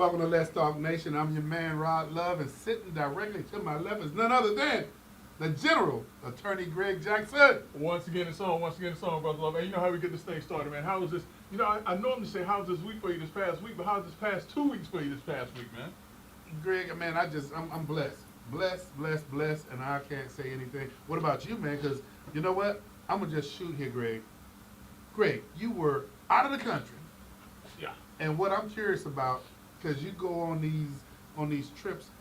welcome to Let's Talk Nation. I'm your man, Rod Love, and sitting directly to my left is none other than the General Attorney Greg Jackson. Once again, it's on, Brother Love. And you know how we get this thing started, man. How was this? You know, I normally say, how's this week for you this past week, but how's this past 2 weeks for you this past week, man? Greg, man, I'm blessed. Blessed, and I can't say anything. What about you, man? Because you know what? I'm going to just shoot here, Greg. Greg, you were out of the country. Yeah. And what I'm curious about, because you go on these trips,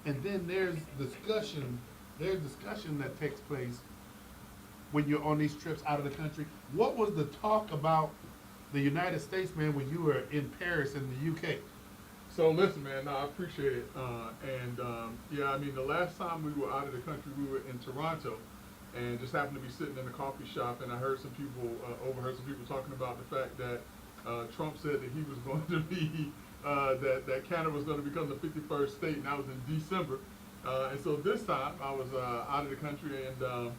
and then there's discussion that takes place when you're on these trips out of the country. What was the talk about the United States, man, when you were in Paris in the UK? So listen, man, no, I appreciate it. Yeah, I mean, the last time we were out of the country, we were in Toronto, and just happened to be sitting in a coffee shop, and I heard some people, overheard some people talking about the fact that Trump said that he was going to be, that Canada was going to become the 51st state, and that was in December. And so this time I was out of the country, and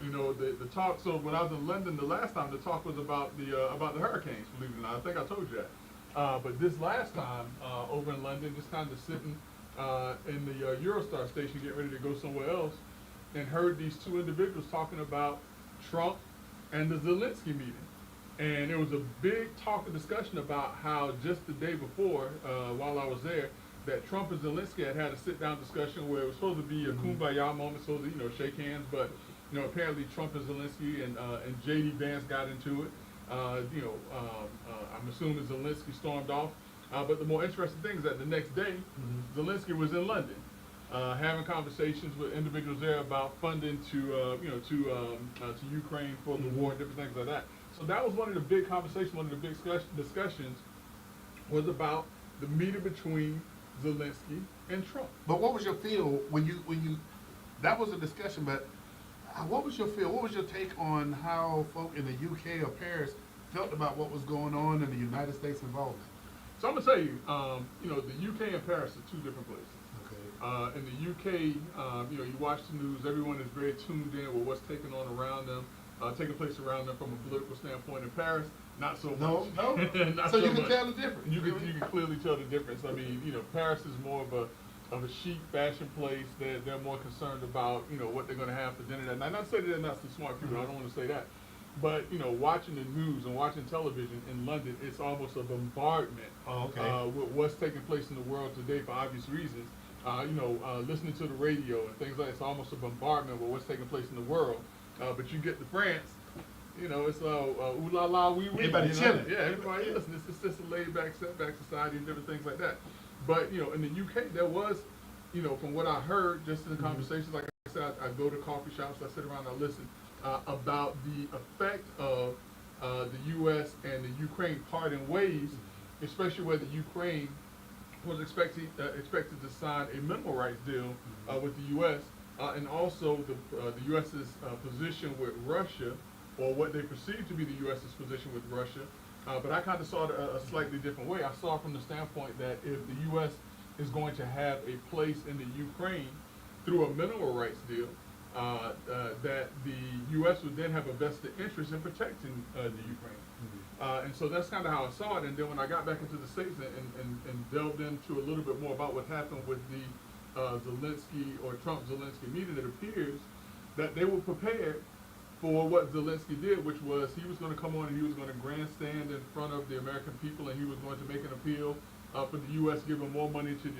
you know, the talk. So when I was in London the last time, the talk was about the hurricanes. Believe it or not, I think I told you that. But this last time over in London, just kind of sitting in the Eurostar station, getting ready to go somewhere else, and heard these two individuals talking about Trump and the Zelensky meeting. And there was a big talk and discussion about how just the day before, while I was there, that Trump and Zelensky had a sit-down discussion where it was supposed to be a kumbaya moment, supposed to, shake hands, but, apparently Trump and Zelensky and J.D. Vance got into it. I'm assuming Zelensky stormed off. But the more interesting thing is that the next day, Zelensky was in London, having conversations with individuals there about funding to Ukraine for the war and different things like that. So that was one of the big conversations, one of the big discussions was about the meeting between Zelensky and Trump. But what was your feel when you that was a discussion, but what was your feel? What was your take on how folk in the UK or Paris felt about what was going on in the United States involvement? So I'm gonna tell you, the UK and Paris are two different places. Okay. In the UK, you watch the news, everyone is very tuned in with what's taking place around them from a political standpoint. In Paris, not so much. No. Not so you can much. tell the difference. You can clearly tell the difference. I mean, Paris is more of a chic fashion place. They're more concerned about what they're going to have for dinner that night. Not to say that they're not some smart people. I don't want to say that. But watching the news and watching television in London, it's almost a bombardment with what's taking place in the world today for obvious reasons. Listening to the radio and things like that, it's almost a bombardment with what's taking place in the world. But you get to France, it's ooh la la wee wee. Everybody chilling. Yeah, everybody listen. It's just a laid back, setback society and different things like that. But in the UK, there was, from what I heard, just in the conversations, like I said, I go to coffee shops, I sit around, I listen about the effect of the U.S. and the Ukraine parting ways, especially where the Ukraine was expected to sign a mineral rights deal with the U.S. And also the U.S.'s position with Russia, or what they perceive to be the U.S.'s position with Russia. But I kind of saw it a slightly different way. I saw it from the standpoint that if the U.S. is going to have a place in the Ukraine through a mineral rights deal, that the U.S. would then have a vested interest in protecting the Ukraine. And so that's kind of how I saw it. And then when I got back into the States and delved into a little bit more about what happened with the Zelensky or Trump-Zelensky meeting, it appears that they were prepared for what Zelensky did, which was he was going to come on and he was going to grandstand in front of the American people, and he was going to make an appeal for the U.S. giving more money to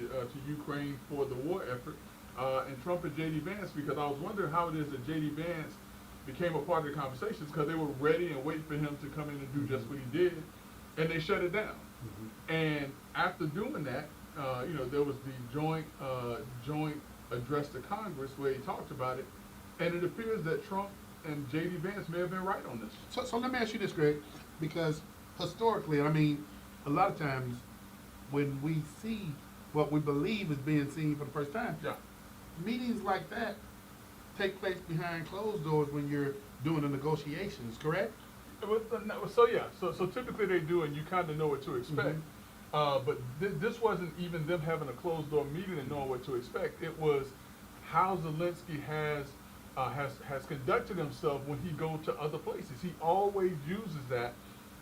Ukraine for the war effort. And Trump and J.D. Vance, because I was wondering how it is that J.D. Vance became a part of the conversations, because they were ready and waiting for him to come in and do just what he did, and they shut it down. And after doing that, there was the joint address to Congress where he talked about it, and it appears that Trump and J.D. Vance may have been right on this. So let me ask you this, Greg, because historically, I mean, a lot of times when we see what we believe is being seen for the first time, meetings like that take place behind closed doors when you're doing the negotiations, correct? So typically they do, and you kind of know what to expect. But this wasn't even them having a closed door meeting and knowing what to expect. It was how Zelensky has conducted himself when he goes to other places. He always uses that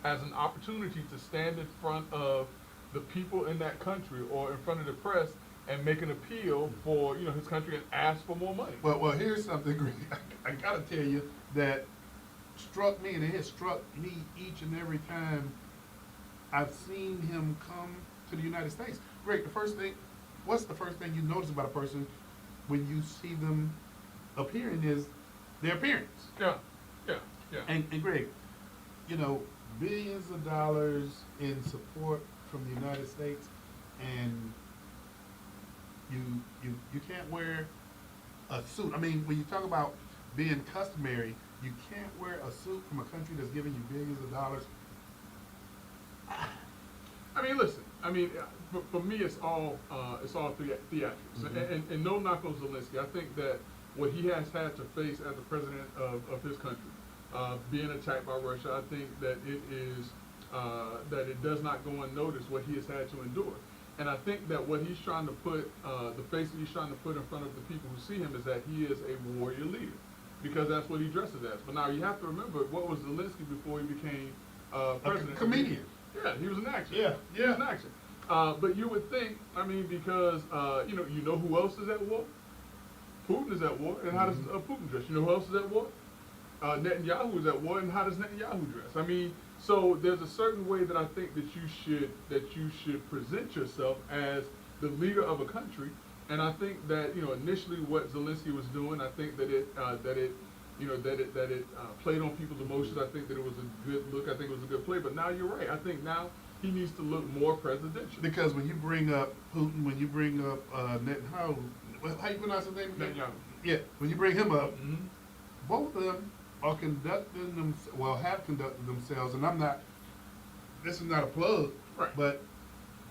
as an opportunity to stand in front of the people in that country or in front of the press and make an appeal for, you know, his country and ask for more money. Well, here's something, Greg. I gotta tell you that struck me, and it has struck me each and every time I've seen him come to the United States. Greg, what's the first thing you notice about a person when you see them appearing is their appearance. Yeah, yeah, yeah. And Greg, you know, billions of dollars in support from the United States, and you can't wear a suit. I mean, when you talk about being customary, you can't wear a suit from a country that's giving you billions of dollars. I mean, listen. I mean, for me, it's all theatrics, and no knock on Zelensky. I think that what he has had to face as the president of his country, being attacked by Russia, I think that it does not go unnoticed what he has had to endure. And I think that what he's trying to put, the face that he's trying to put in front of the people who see him is that he is a warrior leader, because that's what he dresses as. But now you have to remember, what was Zelensky before he became president? A comedian. Yeah, he was an actor. Yeah, He was an actor. But you would think, I mean, because you know who else is at war? Putin is at war, and how does Putin dress? You know who else is at war? Netanyahu is at war, and how does Netanyahu dress? I mean, so there's a certain way that I think that you should present yourself as the leader of a country, and I think that, you know, initially what Zelensky was doing, I think that it played on people's emotions. I think that it was a good look. I think it was a good play. But now you're right. I think now he needs to look more presidential. Because when you bring up Putin, when you bring up Netanyahu, how you pronounce his name again? Netanyahu. Yeah, when you bring him up, Mm-hmm. both of them are conducting have conducted themselves, and this is not a plug, Right. but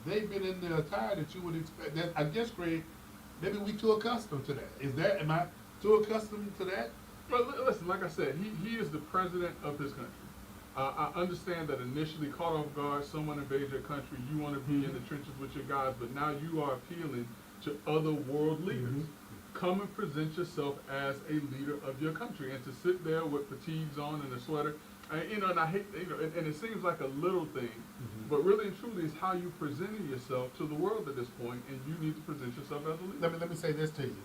they've been in the attire that you would expect. That, I guess, Greg, maybe we too accustomed to that. Am I too accustomed to that? Well, listen, like I said, he is the president of his country. I understand that initially, caught off guard, someone invades your country, you want to be in the trenches with your guys, but now you are appealing to other world leaders. Come and present yourself as a leader of your country, and to sit there with fatigues on and a sweater, you know, and I hate, you know, and it seems like a little thing, but really and truly, it's how you presenting yourself to the world at this point, and you need to present yourself as a leader. Let me say this to you.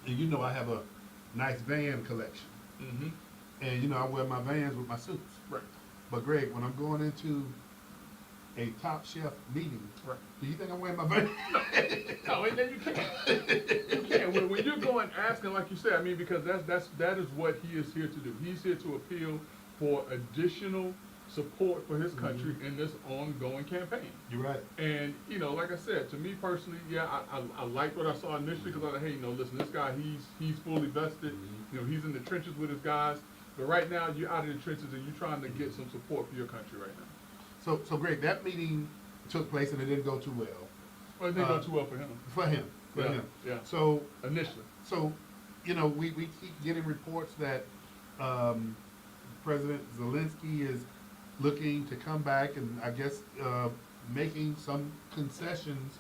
And you know I have a nice van collection. Mm-hmm. And you know, I wear my Vans with my suits. Right. But Greg, when I'm going into a Top Chef meeting, Right. do you think I'm wearing my Vans? No, and then you can't. You can't. When you're going asking, like you said, I mean, because that is what he is here to do. He's here to appeal for additional support for his country in this ongoing campaign. You're right. And, you know, like I said, to me personally, yeah, I liked what I saw initially, because I thought, hey, you know, listen, this guy, he's fully vested. You know, he's in the trenches with his guys. But right now, you're out in the trenches and you're trying to get some support for your country right now. So Greg, that meeting took place and it didn't go too well. Well, it didn't go too well for him. For him. Yeah. So Initially. So, you know, we keep getting reports that President Zelensky is looking to come back and I guess making some concessions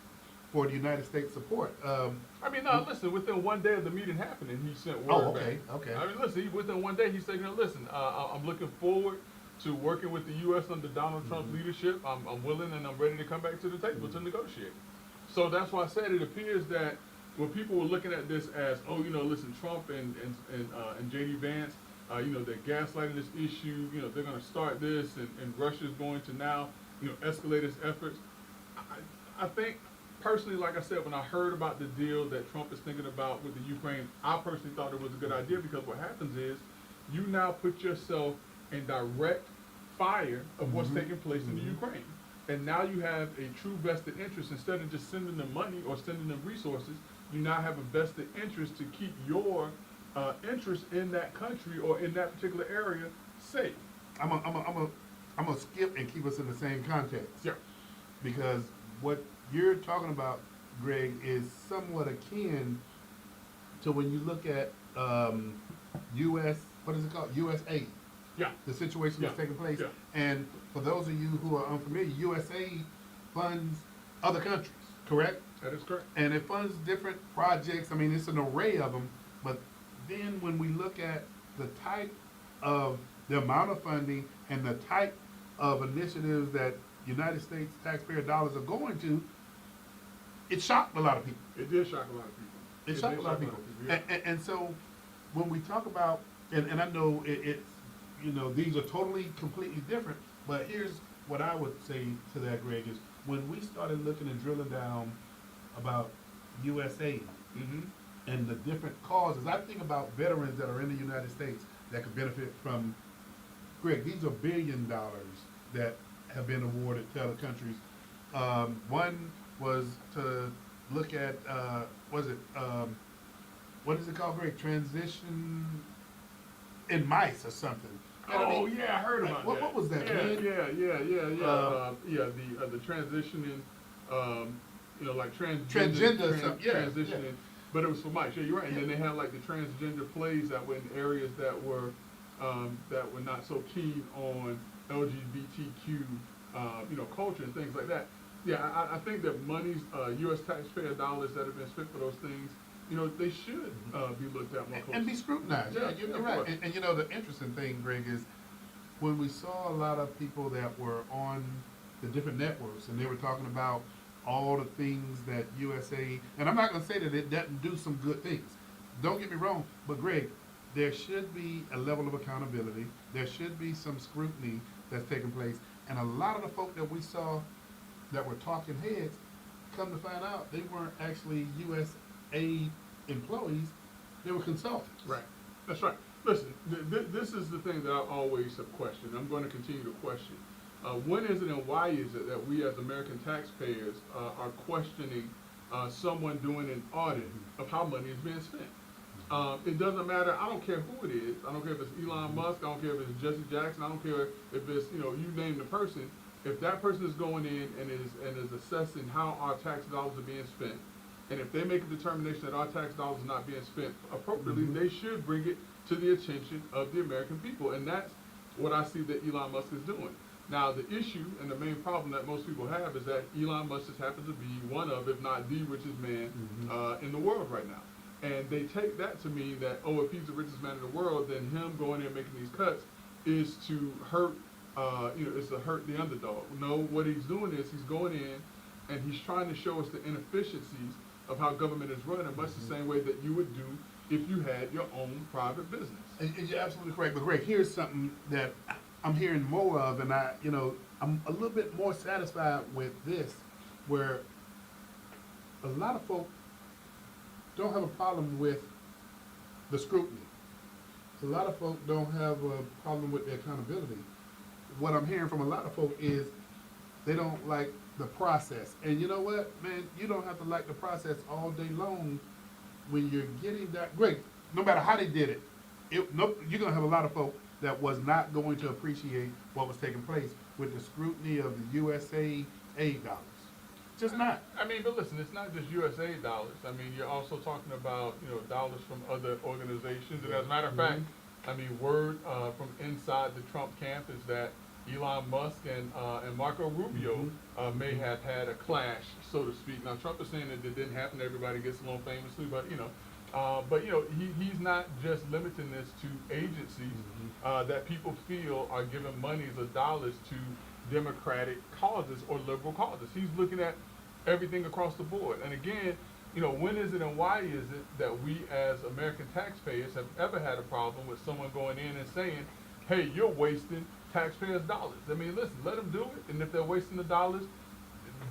for the United States support. I mean, no, listen, within one day of the meeting happening, he sent word Oh, okay, back. okay. I mean, listen, within one day, he said, you know, listen, I'm looking forward to working with the U.S. under Donald Trump's leadership. I'm willing and I'm ready to come back to the table to negotiate. So that's why I said it appears that when people were looking at this as, oh, you know, listen, Trump and J.D. Vance, you know, they're gaslighting this issue, you know, they're going to start this, and Russia's going to now, you know, escalate its efforts. I think, personally, like I said, when I heard about the deal that Trump is thinking about with the Ukraine, I personally thought it was a good idea, because what happens is you now put yourself in direct fire of what's taking place in the Ukraine. And now you have a true vested interest. Instead of just sending them money or sending them resources, you now have a vested interest to keep your interest in that country or in that particular area safe. I'm gonna skip and keep us in the same context. Yeah. Because what you're talking about, Greg, is somewhat akin to when you look at U.S. what is it called? U.S. aid. Yeah. The situation that's taking place. Yeah. And for those of you who are unfamiliar, USAID funds other countries, correct? That is correct. And it funds different projects. I mean, it's an array of them. But then when we look at the type of the amount of funding and the type of initiatives that United States taxpayer dollars are going to, it shocked a lot of people. It did shock a lot of people. It shocked a lot of people. Yeah. And so when we talk about, and I know it's, you know, these are totally, completely different, but here's what I would say to that, Greg, is when we started looking and drilling down about USA Mm-hmm. and the different causes, I think about veterans that are in the United States that could benefit from, Greg, these are $1 billion that have been awarded to other countries. One was to look at, what is it called, Greg? Transition in mice or something. You know what I Oh mean? yeah, I heard about What- that. what was that, Yeah, man? yeah. The transitioning, you know, like Transgender stuff, yeah, transitioning. yeah. But it was for mice. Yeah, you're right. And then they had like the transgender plays that were in areas that were not so keen on LGBTQ, you know, culture and things like that. Yeah, I think that monies, U.S. taxpayer dollars that have been spent for those things, you know, they should be looked at more closely. And be scrutinized. Yeah, Yeah, you're of right. course. And you know, the interesting thing, Greg, is when we saw a lot of people that were on the different networks and they were talking about all the things that USA, and I'm not going to say that it doesn't do some good things. Don't get me wrong, but Greg, there should be a level of accountability. There should be some scrutiny that's taking place. And a lot of the folk that we saw that were talking heads, come to find out they weren't actually USA employees, they were consultants. Right. That's right. Listen, this is the thing that I always have questioned. I'm going to continue to question. When is it and why is it that we as American taxpayers are questioning someone doing an audit of how money is being spent? It doesn't matter. I don't care who it is. I don't care if it's Elon Musk. I don't care if it's Jesse Jackson. I don't care if it's, you know, you name the person. If that person is going in and is assessing how our tax dollars are being spent, and if they make a determination that our tax dollars are not being spent appropriately, they should bring it to the attention of the American people. And that's what I see that Elon Musk is doing. Now, the issue and the main problem that most people have is that Elon Musk just happens to be one of, if not the richest man in the world right now. And they take that to mean that, oh, if he's the richest man in the world, then him going in and making these cuts is to hurt, you know, is to hurt the underdog. No, what he's doing is he's going in and he's trying to show us the inefficiencies of how government is run in much the same way that you would do if you had your own private business. And you're absolutely correct. But Greg, here's something that I'm hearing more of, and I'm a little bit more satisfied with this, where a lot of folk don't have a problem with the scrutiny. A lot of folk don't have a problem with the accountability. What I'm hearing from a lot of folk is they don't like the process. And you know what, man, you don't have to like the process all day long when you're getting that. Greg, no matter how they did it, you're going to have a lot of folk that was not going to appreciate what was taking place with the scrutiny of the USA aid dollars. Just not. I mean, but listen, it's not just USA dollars. I mean, you're also talking about, you know, dollars from other organizations. And as a matter of fact, I mean, word from inside the Trump camp is that Elon Musk and Marco Rubio may have had a clash, so to speak. Now, Trump is saying that it didn't happen. Everybody gets along famously, but you know, he's not just limiting this to agencies that people feel are giving monies or dollars to Democratic causes or liberal causes. He's looking at everything across the board. And again, you know, when is it and why is it that we as American taxpayers have ever had a problem with someone going in and saying, hey, you're wasting taxpayers' dollars? I mean, listen, let them do it. And if they're wasting the dollars,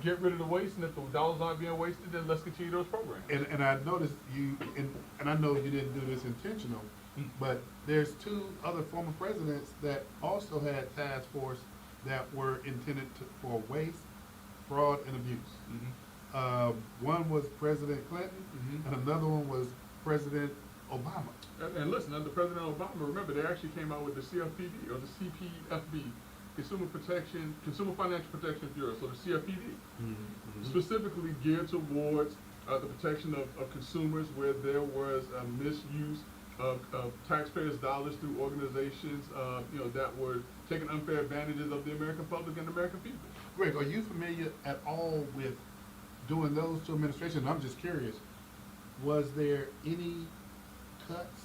get rid of the waste. And if the dollars aren't being wasted, then let's continue those programs. And I noticed you, and I know you didn't do this intentional, but there's two other former presidents that also had task force that were intended for waste, fraud, and abuse. One was President Clinton, and another one was President Obama. And listen, under President Obama, remember, they actually came out with the CFPB, or the CPFB, Consumer Financial Protection Bureau, so the CFPB, specifically geared towards the protection of consumers where there was a misuse of taxpayers' dollars through organizations, you know, that were taking unfair advantages of the American public and the American people. Greg, are you familiar at all with doing those two administrations? I'm just curious, was there any cuts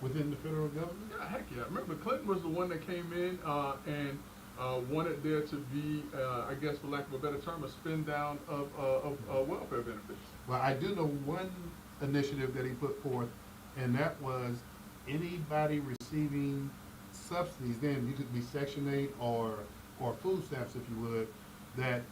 within the federal government? Yeah, heck yeah. Remember, Clinton was the one that came in and wanted there to be, I guess for lack of a better term, a spin down of welfare benefits. Well, I do know one initiative that he put forth, and that was anybody receiving subsidies, then you could be Section 8 or food stamps if you would, that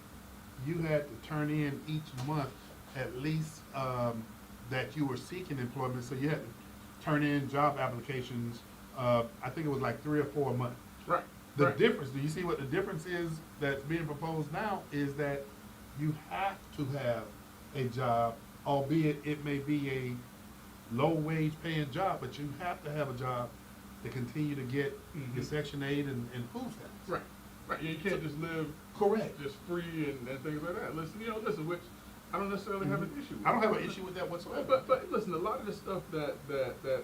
you had to turn in each month at least that you were seeking employment. So you had to turn in job applications, I think it was like 3 or 4 a month. Right. The right. difference, do you see what the difference is that's being proposed now, is that you have to have a job, albeit it may be a low wage paying job, but you have to have a job to continue to get your Section 8 and food stamps. Right. Right. You can't just live Correct. just free and things like that. Listen, which I don't necessarily have an issue with. I don't have an issue with that whatsoever. But listen, a lot of the stuff that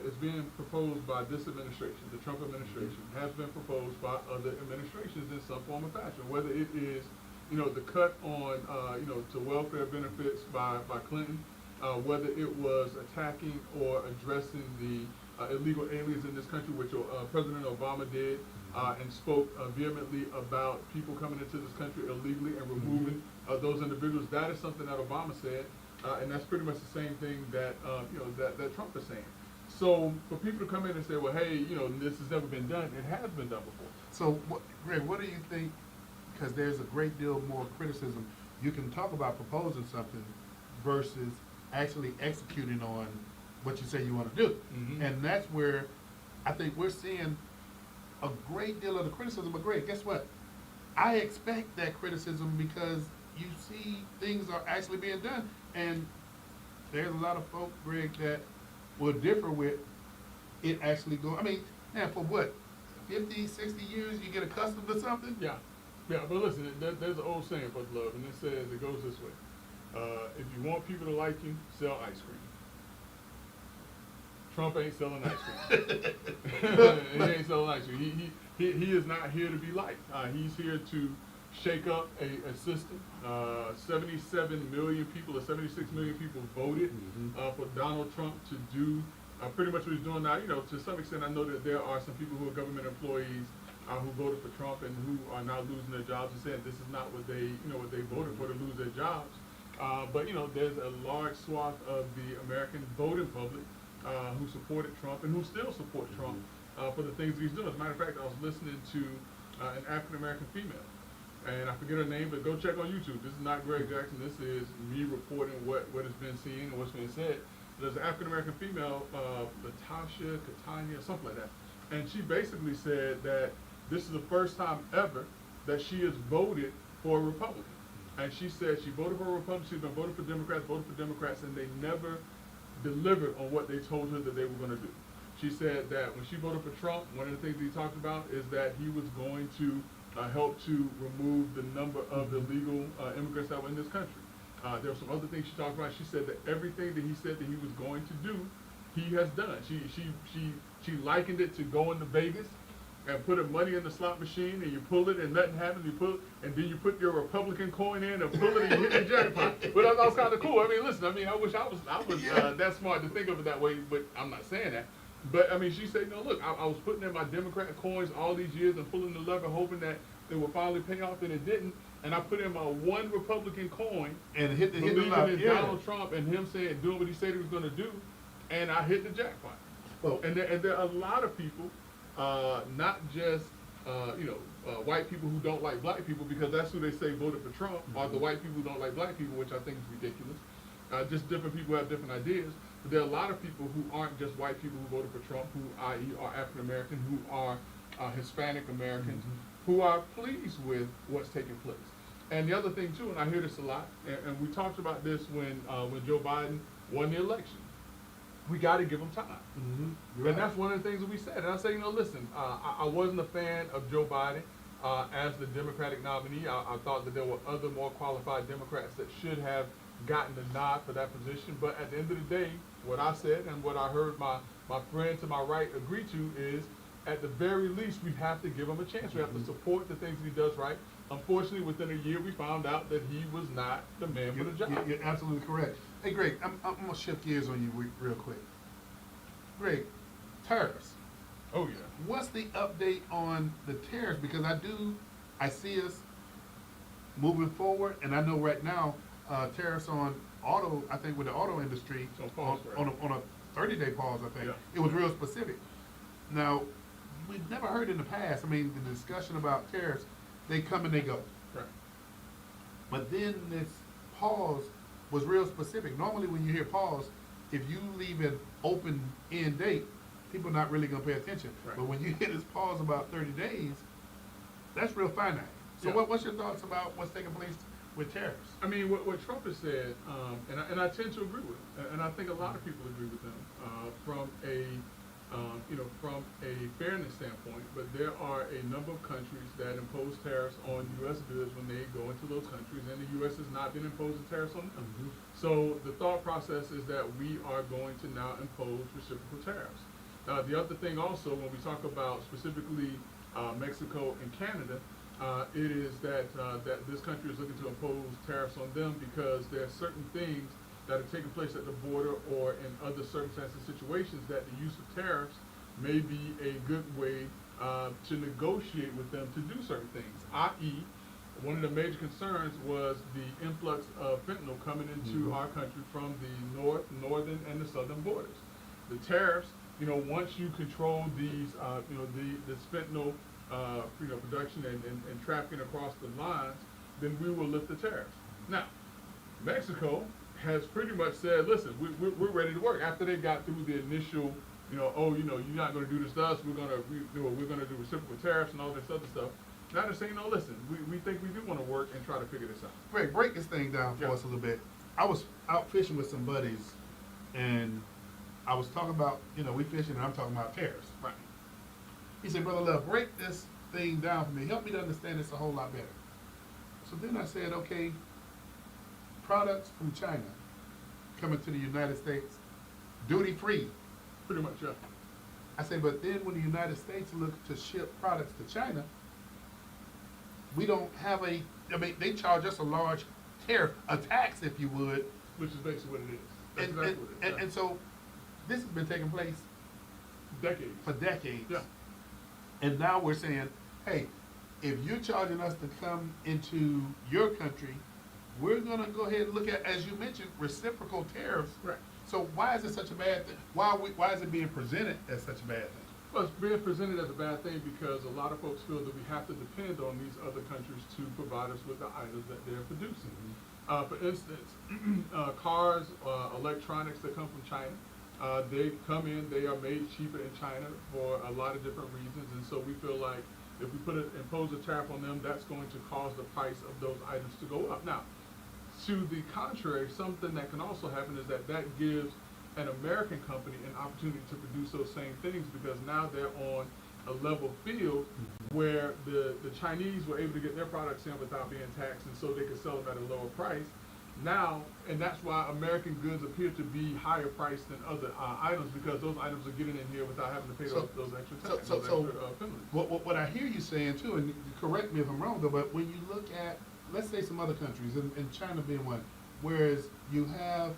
is being proposed by this administration, the Trump administration, has been proposed by other administrations in some form or fashion. Whether it is, the cut on, to welfare benefits by Clinton, whether it was attacking or addressing the illegal aliens in this country, which President Obama did, and spoke vehemently about people coming into this country illegally and removing those individuals. That is something that Obama said, and that's pretty much the same thing that that Trump is saying. So for people to come in and say, well, hey, this has never been done, it has been done before. So, Greg, what do you think? Because there's a great deal more criticism. You can talk about proposing something versus actually executing on what you say you want to do. And that's where I think we're seeing a great deal of the criticism. But Greg, guess what? I expect that criticism because you see things are actually being done. And there's a lot of folk, Greg, that will differ with it actually going. I mean, man, for what? 50, 60 years, you get accustomed to something? Yeah, but listen, there's an old saying, Brother Love, and it says, it goes this way. If you want people to like you, sell ice cream. Trump ain't selling ice cream. He ain't selling ice cream. He is not here to be liked. He's here to shake up a system. 77 million people or 76 million people voted for Donald Trump to do pretty much what he's doing now. To some extent, I know that there are some people who are government employees who voted for Trump and who are now losing their jobs and saying this is not what they voted for, to lose their jobs. But there's a large swath of the American voting public who supported Trump and who still support Trump for the things he's doing. As a matter of fact, I was listening to an African American female, and I forget her name, but go check on YouTube. This is not Greg Jackson. This is me reporting what has been seen and what's been said. There's an African American female, Latasha Catania, something like that, and she basically said that this is the first time ever that she has voted for a Republican. And she said she voted for a Republican, she's been voting for Democrats, and they never delivered on what they told her that they were going to do. She said that when she voted for Trump, one of the things he talked about is that he was going to help to remove the number of the illegal immigrants that were in this country. There were some other things she talked about. She said that everything that he said that he was going to do, he has done. She likened it to going to Vegas and putting money in the slot machine, and you pull it and nothing happens. You pull, and then you put your Republican coin in and pull it and you hit the jackpot. But that was kind of cool. I mean, listen. I wish I was that smart to think of it that way. But I'm not saying that. But I mean, she said, no, look, I was putting in my Democrat coins all these years and pulling the lever, hoping that it would finally pay off, and it didn't. And I put in my one Republican coin And hit the believing in yeah. Donald Trump and him saying doing what he said he was going to do, and I hit the jackpot. Well, And there are a lot of people, not just white people who don't like black people, because that's who they say voted for Trump, are the white people who don't like black people, which I think is ridiculous. Just different people have different ideas. But there are a lot of people who aren't just white people who voted for Trump, who i.e. are African American, who are Hispanic Americans, who are pleased with what's taking place. And the other thing too, and I hear this a lot, and we talked about this when Joe Biden won the election. We got to give him time. And that's one of the things that we said. And I say, listen, I wasn't a fan of Joe Biden as the Democratic nominee. I thought that there were other more qualified Democrats that should have gotten the nod for that position. But at the end of the day, what I said and what I heard my friend to my right agree to is, at the very least, we have to give him a chance. We have to support the things that he does right. Unfortunately, within a year, we found out that he was not the man for the job. You're absolutely correct. Hey, Greg, I'm going to shift gears on you real quick. Greg, tariffs. Oh, yeah. What's the update on the tariffs? Because I see us moving forward, and I know right now, tariffs on auto, I think with the auto industry, It's on pause, right? on a 30-day pause, I think. Yeah. It was real specific. Now, we've never heard in the past, I mean, the discussion about tariffs, they come and they go. Right. But then this pause was real specific. Normally when you hear pause, if you leave an open end date, people not really gonna pay attention. Right. But when you hit this pause about 30 days, that's real finite. So Yeah. what's your thoughts about what's taking place with tariffs? I mean, what Trump has said, and I tend to agree with him, and I think a lot of people agree with him from a from a fairness standpoint. But there are a number of countries that impose tariffs on U.S. goods when they go into those countries, and the U.S. has not been imposing tariffs on them. Mhm. So the thought process is that we are going to now impose reciprocal tariffs. The other thing also, when we talk about specifically Mexico and Canada, it is that this country is looking to impose tariffs on them because there are certain things that are taking place at the border or in other circumstances, situations that the use of tariffs may be a good way to negotiate with them to do certain things. I.e., one of the major concerns was the influx of fentanyl coming into Mhm. our country from the northern and the southern borders. The tariffs, once you control these, the fentanyl, production and trafficking across the lines, then we will lift the tariffs. Now, Mexico has pretty much said, listen, we're ready to work. After they got through the initial, you're not going to do this to us. We're going to do reciprocal tariffs and all this other stuff. Now they're saying, no, listen, we think we do want to work and try to figure this out. Greg, break this thing down for Yeah. us a little bit. I was out fishing with some buddies, and I was talking about, we fishing, and I'm talking about tariffs. Right. He said, Brother Love, break this thing down for me. Help me to understand this a whole lot better. So then I said, okay, products from China coming to the United States, duty free. Pretty much, yeah. I said, but then when the United States look to ship products to China, we don't have they charge us a large tariff, a tax, if you would. Which is basically what it is. That's And, exactly what it is. and so this has been taking place Decades. for decades. Yeah. And now we're saying, hey, if you're charging us to come into your country, we're gonna go ahead and look at, as you mentioned, reciprocal tariffs. Right. So why is it such a bad thing? Why is it being presented as such a bad thing? Well, it's being presented as a bad thing because a lot of folks feel that we have to depend on these other countries to provide us with the items that they're producing. For instance, cars, electronics that come from China, they come in, they are made cheaper in China for a lot of different reasons, and so we feel like if we impose a tariff on them, that's going to cause the price of those items to go up. Now, to the contrary, something that can also happen is that gives an American company an opportunity to produce those same things because now they're on a level field where the Chinese were able to get their products in without being taxed, and so they could sell them at a lower price. Now, and that's why American goods appear to be higher priced than other items because those items are getting in here without having to pay those extra taxes, those extra penalties. What I hear you saying too, and correct me if I'm wrong though, but when you look at, let's say some other countries, and China being one, whereas you have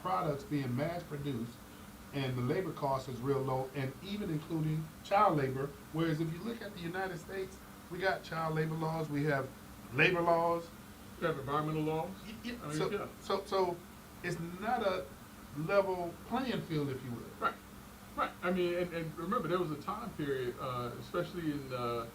products being mass produced and the labor cost is real low, and even including child labor, whereas if you look at the United States, we got child labor laws, we have labor laws. You have environmental laws. I mean, yeah. So it's not a level playing field, if you would. Right, right. I mean, and remember, there was a time period, especially in the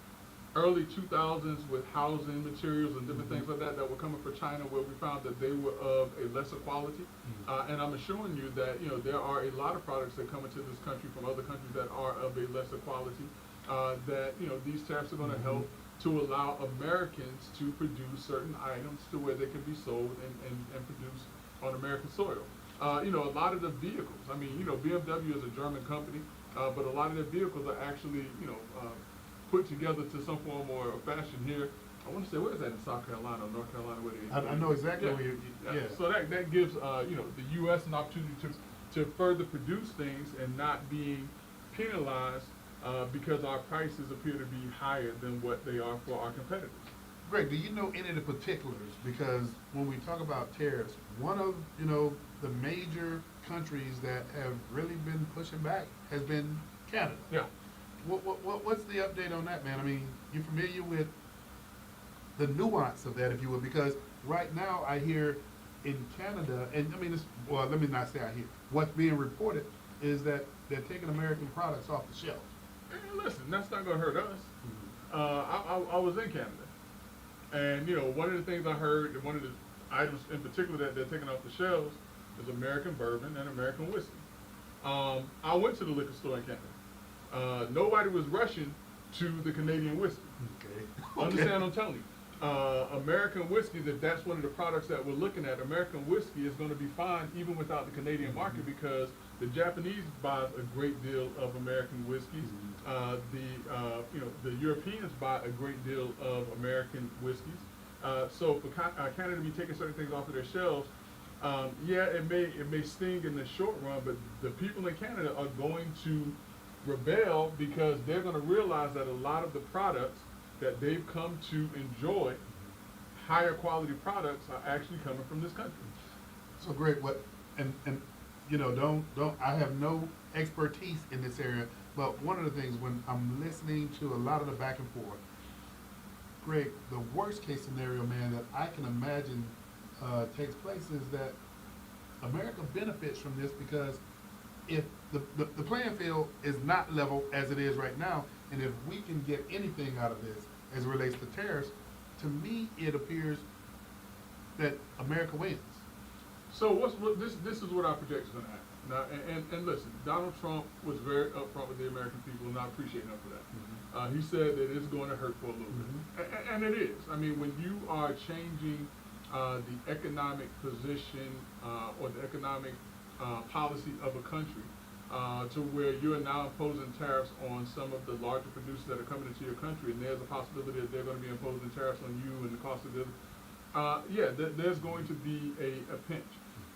early 2000s with housing materials and different things like that were coming from China where we found that they were of a lesser quality. And I'm assuring you that, there are a lot of products that come into this country from other countries that are of a lesser quality, that, these tariffs are going to help to allow Americans to produce certain items to where they can be sold and produced on American soil. A lot of the vehicles, I mean, BMW is a German company, but a lot of their vehicles are actually, put together to some form or fashion here. I want to say, where is that in South Carolina or North Carolina? Where they, I know exactly where yeah. So that gives, the U.S. an opportunity to further produce things and not being penalized because our prices appear to be higher than what they are for our competitors. Greg, do you know any of the particulars? Because when we talk about tariffs, one of, the major countries that have really been pushing back has been Canada. Yeah. What's the update on that, man? I mean, you familiar with the nuance of that, if you will, because right now I hear in Canada, and I mean, well, let me not say I hear, what's being reported is that they're taking American products off the shelf. And listen, that's not gonna hurt us. I was in Canada, and one of the things I heard, and one of the items in particular that they're taking off the shelves is American bourbon and American whiskey. I went to the liquor store in Canada. Nobody was rushing to the Canadian whiskey. Okay. Understand what I'm telling you? American whiskey, if that's one of the products that we're looking at, American whiskey is going to be fine even without the Canadian market, because the Japanese buy a great deal of American whiskeys. The Europeans buy a great deal of American whiskeys. So for Canada to be taking certain things off of their shelves, yeah, it may sting in the short run, but the people in Canada are going to rebel because they're going to realize that a lot of the products that they've come to enjoy, higher quality products, are actually coming from this country. So Greg, and don't I have no expertise in this area, but one of the things when I'm listening to a lot of the back and forth, Greg, the worst case scenario, man, that I can imagine takes place is that America benefits from this, because if the playing field is not level as it is right now, and if we can get anything out of this as it relates to tariffs, to me it appears that America wins. So this is what our projections are going to happen. Now, and listen, Donald Trump was very upfront with the American people, and I appreciate him for that. He said that it's going to hurt for a little bit, and it is. I mean, when you are changing the economic position or the economic policy of a country to where you're now imposing tariffs on some of the larger producers that are coming into your country, and there's a possibility that they're going to be imposing tariffs on you and the cost of this. There's going to be a pinch.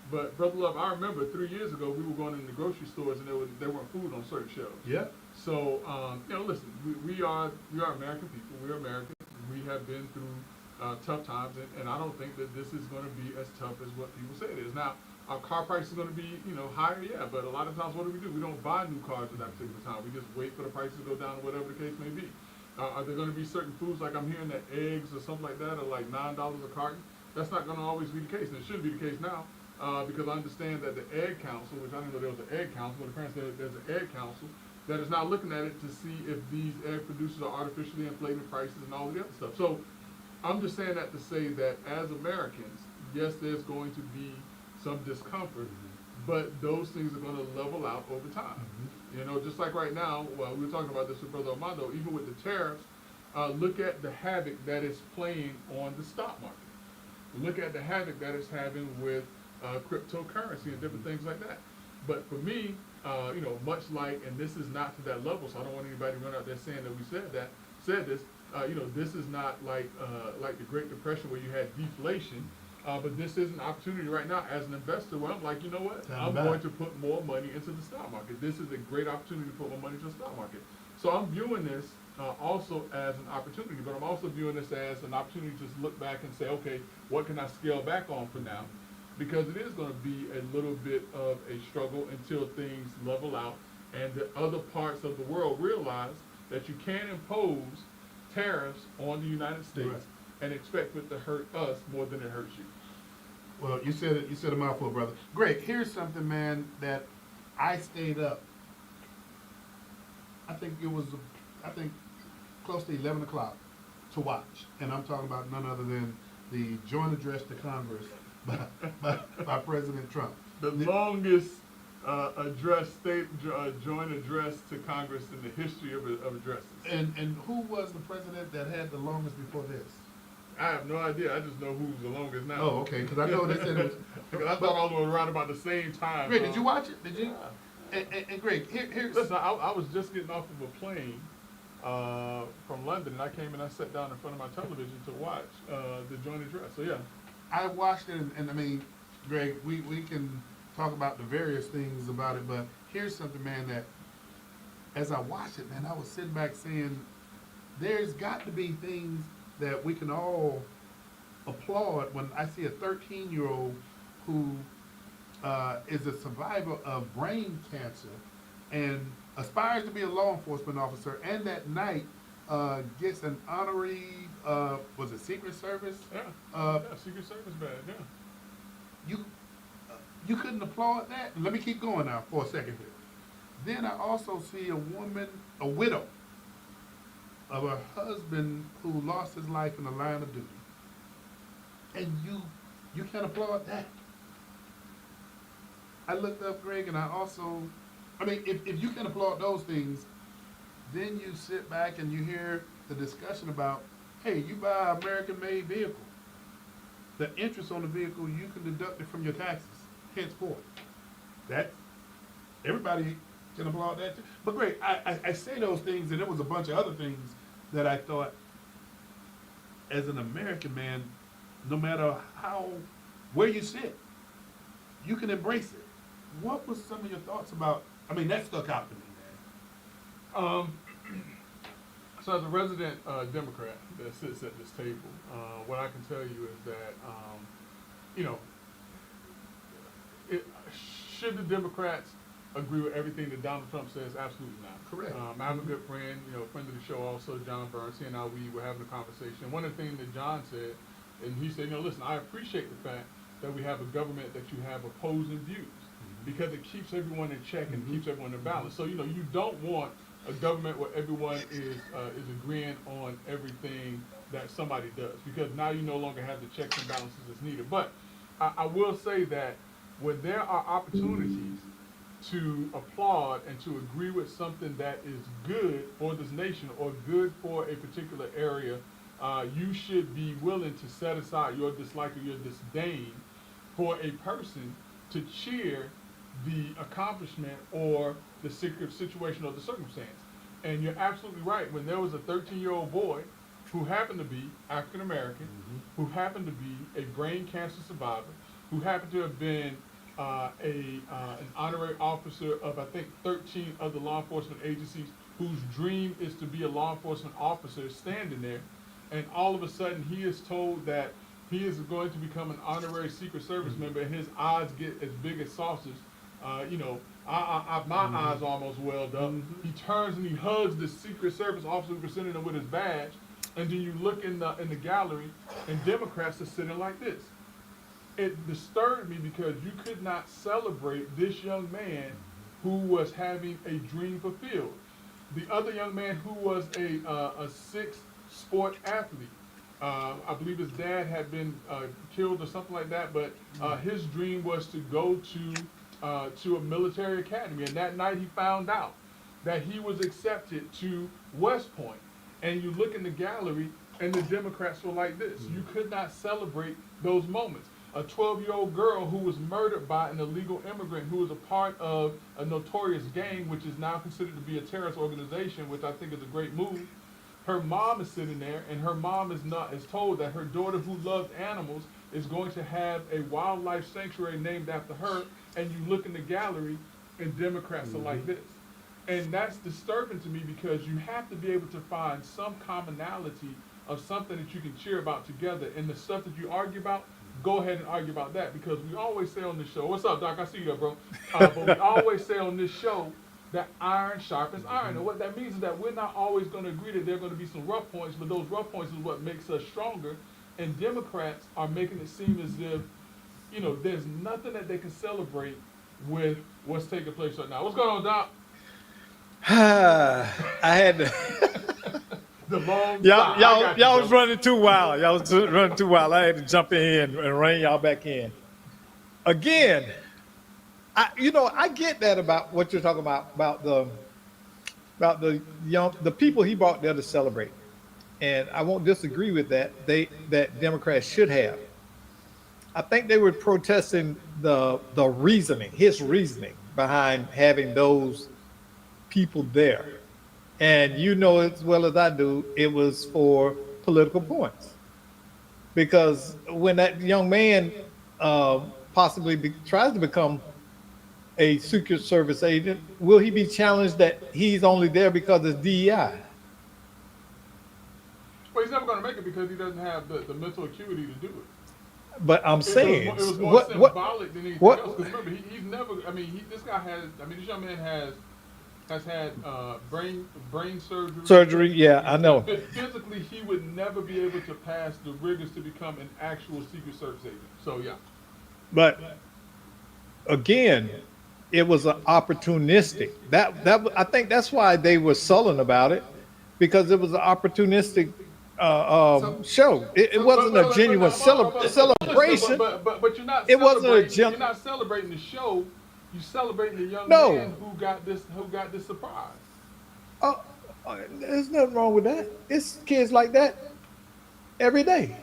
But Brother Love, I remember 3 years ago we were going in the grocery stores and there weren't food on certain shelves. Yeah. So listen, we are American people. We're Americans. We have been through tough times, and I don't think that this is going to be as tough as what people say it is. Now, our car price is going to be higher, yeah, but a lot of times what do? We don't buy new cars at that particular time. We just wait for the prices to go down, or whatever the case may be. Are there going to be certain foods, like I'm hearing that eggs or something like that are like $9 a carton? That's not going to always be the case, and it shouldn't be the case now, because I understand that the Egg Council, which I didn't know there was an Egg Council, but apparently there's an Egg Council that is now looking at it to see if these egg producers are artificially inflating prices and all of the other stuff. So I'm just saying that to say that as Americans, yes, there's going to be some discomfort, but those things are going to level out over time. Just like right now, well, we were talking about this with Brother Armando, even with the tariffs, look at the havoc that it's playing on the stock market. Look at the havoc that it's having with cryptocurrency and different things like that. But for me, much like, and this is not to that level, so I don't want anybody to run out there saying that we said this, this is not like the Great Depression where you had deflation, but this is an opportunity right now as an investor where I'm like, you know what, I'm going to put more money into the stock market. This is a great opportunity to put more money into the stock market. So I'm viewing this also as an opportunity, but I'm also viewing this as an opportunity to just look back and say, okay, what can I scale back on for now? Because it is going to be a little bit of a struggle until things level out and the other parts of the world realize that you can't impose tariffs on the United States and expect it to hurt us more than it hurts you. Well, you said it. You said a mouthful, brother. Greg, here's something, man, that I stayed up. I think close to 11 o'clock to watch, and I'm talking about none other than the joint address to Congress by President Trump. The longest joint address to Congress in the history of addresses. And who was the president that had the longest before this? I have no idea. I just know who's the longest now. Oh, okay. Because I know they said it was. Because I thought all of them were around about the same time. Greg, did you watch it? Did you? And Greg, here's. Listen, I was just getting off of a plane from London, and I came and I sat down in front of my television to watch the joint address. So yeah, I watched it, and I mean, Greg, we can talk about the various things about it, but here's something, man, that as I watched it, man, I was sitting back saying, there's got to be things that we can all applaud when I see a 13-year-old who is a survivor of brain cancer and aspires to be a law enforcement officer, and that night gets an honorary was it Secret Service? Yeah. Uh, Yeah, Secret Service badge, yeah. you you couldn't applaud that. Let me keep going now for a second here. Then I also see a woman, a widow of a husband who lost his life in the line of duty, and you can't applaud that. I looked up, Greg, and I mean, if you can applaud those things, then you sit back and you hear the discussion about, hey, you buy an American-made vehicle. The interest on the vehicle, you can deduct it from your taxes, henceforth. That, everybody can applaud that too. But Greg, I say those things, and there was a bunch of other things that I thought, as an American man, no matter where you sit, you can embrace it. What was some of your thoughts about, I mean, that stuck out to me, man. So as a resident Democrat that sits at this table, what I can tell you is that, you know, should the Democrats agree with everything that Donald Trump says? Absolutely not. Correct. I have a good friend, friend of the show also, John Burns. He and I, we were having a conversation. One of the things that John said, and he said, listen, I appreciate the fact that we have a government that you have opposing views, because it keeps everyone in check and keeps everyone in balance. So, you don't want a government where everyone is agreeing on everything that somebody does, because now you no longer have the checks and balances that's needed. But I will say that when there are opportunities to applaud and to agree with something that is good for this nation or good for a particular area, you should be willing to set aside your dislike or your disdain for a person to cheer the accomplishment or the situation or the circumstance. And you're absolutely right. When there was a 13-year-old boy who happened to be African American, who happened to be a brain cancer survivor, who happened to have been an honorary officer of, I think, 13 of the law enforcement agencies, whose dream is to be a law enforcement officer, standing there, and all of a sudden he is told that he is going to become an honorary Secret Service member, and his eyes get as big as saucers. My eyes almost welled up. He turns and he hugs the Secret Service officer who presented him with his badge, and then you look in the gallery, and Democrats are sitting like this. It disturbed me because you could not celebrate this young man who was having a dream fulfilled. The other young man who was a sixth sport athlete, I believe his dad had been killed or something like that, but his dream was to go to a military academy, and that night he found out that he was accepted to West Point. And you look in the gallery, and the Democrats were like this. You could not celebrate those moments. A 12-year-old girl who was murdered by an illegal immigrant who was a part of a notorious gang, which is now considered to be a terrorist organization, which I think is a great move. Her mom is sitting there, and her mom is told that her daughter, who loved animals, is going to have a wildlife sanctuary named after her. And you look in the gallery, and Democrats are like this. And that's disturbing to me, because you have to be able to find some commonality of something that you can cheer about together. And the stuff that you argue about, go ahead and argue about that, because we always say on this show, what's up, Doc? I see you there, bro. But we always say on this show that iron sharpens iron. And what that means is that we're not always going to agree that there are going to be some rough points, but those rough points is what makes us stronger. And Democrats are making it seem as if, there's nothing that they can celebrate with what's taking place right now. What's going on, Doc? I had to. The long y'all was running too wild. Y'all was running too wild. I had to jump in and rein y'all back in. Again, I get that about what you're talking about the young, the people he brought there to celebrate, and I won't disagree with that. That Democrats should have. I think they were protesting the reasoning, his reasoning behind having those people there. And you know as well as I do, it was for political points. Because when that young man possibly tries to become a Secret Service agent, will he be challenged that he's only there because it's DEI? Well, he's never going to make it because he doesn't have the mental acuity to do it. But I'm saying, it was more symbolic than anything else. Because remember, he's never. This young man has has had brain surgery. Surgery, yeah, I know. Physically, he would never be able to pass the rigors to become an actual Secret Service agent. So yeah, But again, it was an opportunistic. I think that's why they were sullen about it, because it was an opportunistic show. It wasn't a genuine celebration. But you're not. It wasn't a You're not celebrating the show. You're celebrating the young No. man who got this surprise. Oh, there's nothing wrong with that. It's kids like that every day,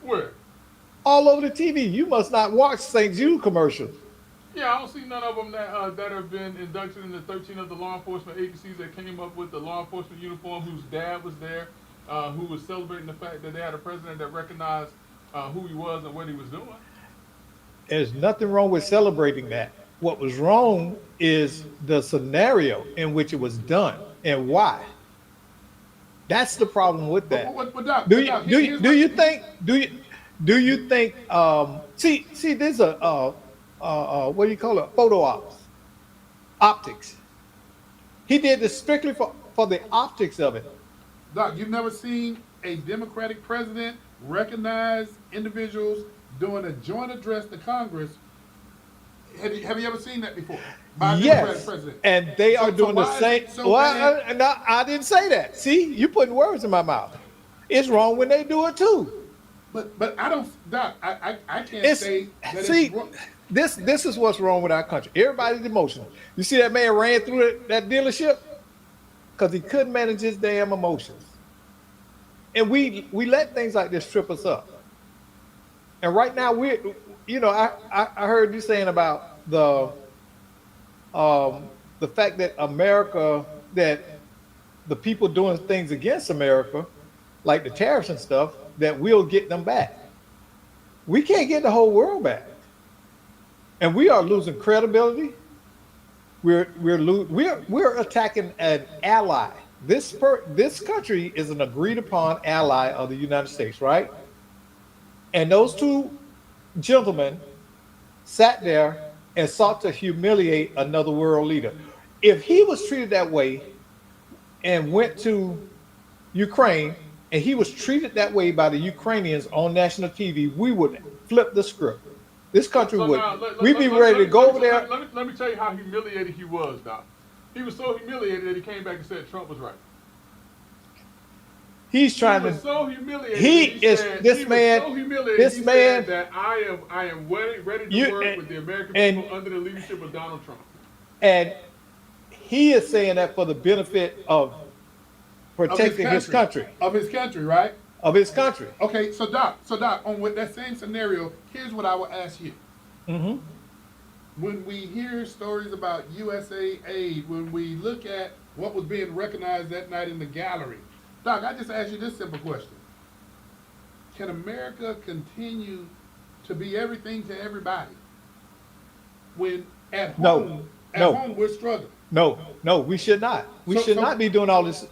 Where? all over the TV. You must not watch St. Jude commercials. Yeah, I don't see none of them that have been inducted in the 13 of the law enforcement agencies that came up with the law enforcement uniform, whose dad was there, who was celebrating the fact that they had a president that recognized who he was and what he was doing. There's nothing wrong with celebrating that. What was wrong is the scenario in which it was done and why. That's the problem with that. But Doc, Do Doc, you here's you what- think see there's a what do you call it, photo optics. He did this strictly for the optics of it. Doc, you've never seen a Democratic president recognize individuals doing a joint address to Congress. Have you ever seen that before? By a Democratic Yes, president. and they So- are so doing the why is same. it so Well, bad? no, I didn't say that. See, you putting words in my mouth. It's wrong when they do it too. But I don't, Doc, I can't It's say that see, it's wrong. this is what's wrong with our country. Everybody's emotional. You see that man ran through that dealership because he couldn't manage his damn emotions, and we let things like this trip us up. And right now I heard you saying about the fact that America, that the people doing things against America, like the tariffs and stuff, that we'll get them back. We can't get the whole world back, and we are losing credibility. We're attacking an ally. This country is an agreed upon ally of the United States, right? And those two gentlemen sat there and sought to humiliate another world leader. If he was treated that way and went to Ukraine and he was treated that way by the Ukrainians on national TV, we would flip the script. This country So would, now, we'd be ready to go over there. Let me tell you how humiliated he was, Doc. He was so humiliated that he came back and said Trump was right. He's trying He was to, so humiliated. he that is- said- this he was man- so humiliated, this he man- said that I am ready to You- work with the American and- people under the leadership of Donald Trump. and he is saying that for the benefit of Of protecting his country, Of his country, right? of his country. Okay, so Doc, on with that same scenario, here's what I will ask you. Mm-hmm. When we hear stories about USA aid, when we look at what was being recognized that night in the gallery, Doc, I just ask you this simple question. Can America continue to be everything to everybody when at No, home, no. we're struggling? No, we should not. We So- should so- not be doing all this.